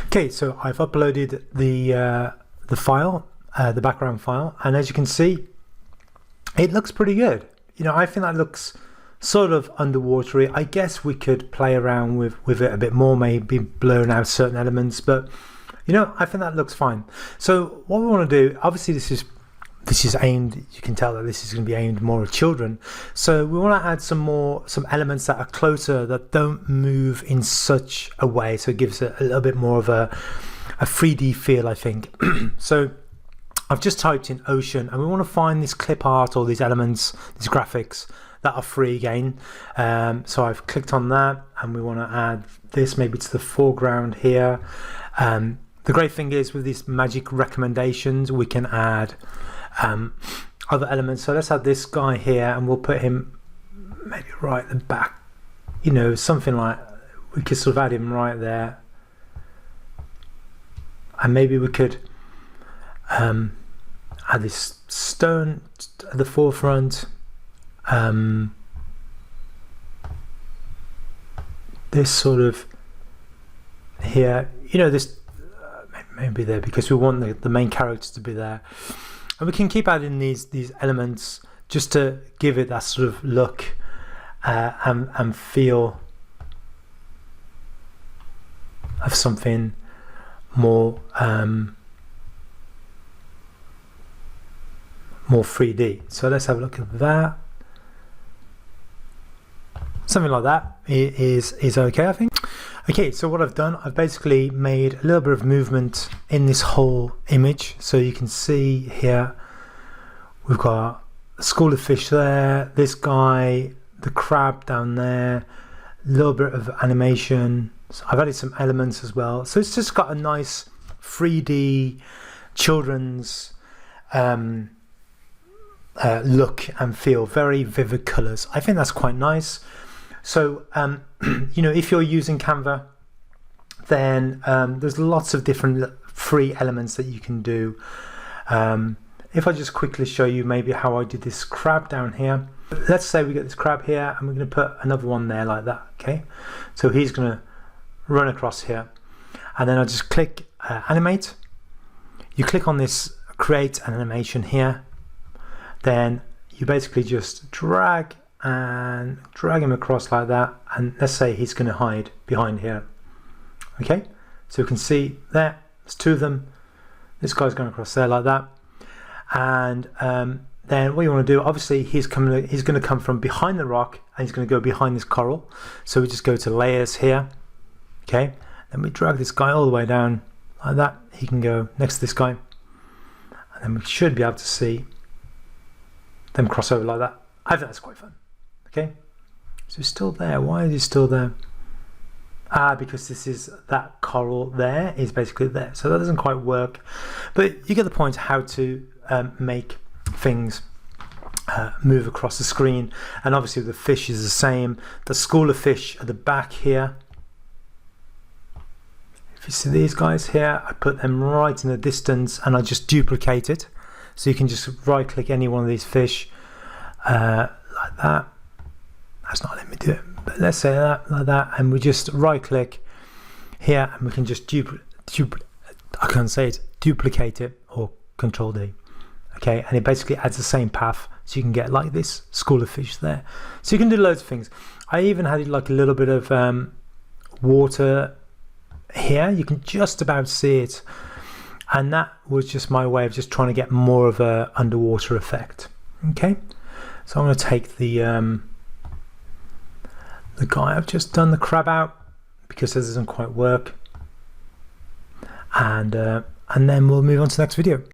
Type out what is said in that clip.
Okay, so I've uploaded the file, the background file, and as you can see, it looks pretty good. You know, I think that looks sort of underwatery. I guess we could play around with it a bit more, maybe blurring out certain elements, but you know, I think that looks fine. So what we want to do, obviously this is aimed, you can tell that this is going to be aimed more at children. So we want to add some elements that are closer, that don't move in such a way, so it gives it a little bit more of a 3D feel, I think. So I've just typed in ocean, and we want to find this clip art or these elements, these graphics that are free again. So I've clicked on that, and we want to add this maybe to the foreground here. The great thing is with these magic recommendations, we can add other elements. So let's add this guy here, and we'll put him maybe right at the back, you know, something like, we could sort of add him right there, and maybe we could add this stone at the forefront, this sort of here, you know, this maybe there, because we want the main character to be there. And we can keep adding these elements just to give it that sort of look and feel of something more more 3D. So let's have a look at that. Something like that is okay, I think. Okay, so what I've done, I've basically made a little bit of movement in this whole image. So you can see here, we've got a school of fish there, this guy, the crab down there, a little bit of animation. So I've added some elements as well. So it's just got a nice 3D children's look and feel, very vivid colors. I think that's quite nice. So, you know, if you're using Canva, then there's lots of different free elements that you can do. If I just quickly show you maybe how I did this crab down here. Let's say we get this crab here, and we're going to put another one there like that, okay? So he's going to run across here. And then I just click animate. You click on this create an animation here. Then you basically just drag him across like that, and let's say he's going to hide behind here. Okay, so you can see there's two of them. This guy's going across there like that, and then what you want to do, obviously he's going to come from behind the rock, and he's going to go behind this coral. So we just go to layers here, okay, then we drag this guy all the way down like that. He can go next to this guy, and then we should be able to see them cross over like that. I think that's quite fun. Okay, so he's still there. Why is he still there? Because this is, that coral there is basically there, so that doesn't quite work, but you get the point how to make things move across the screen. And obviously the fish is the same. The school of fish at the back here, if you see these guys here, I put them right in the distance, and I just duplicate it. So you can just right click any one of these fish like that. That's not letting me do it, but let's say that like that, and we just right click here, and we can just I can't say it, duplicate it, or Control D. Okay, and it basically adds the same path, so you can get like this school of fish there. So you can do loads of things. I even had like a little bit of water here. You can just about see it, and that was just my way of just trying to get more of a underwater effect. Okay, so I'm going to take the guy I've just done the crab out, because this doesn't quite work, and then we'll move on to the next video.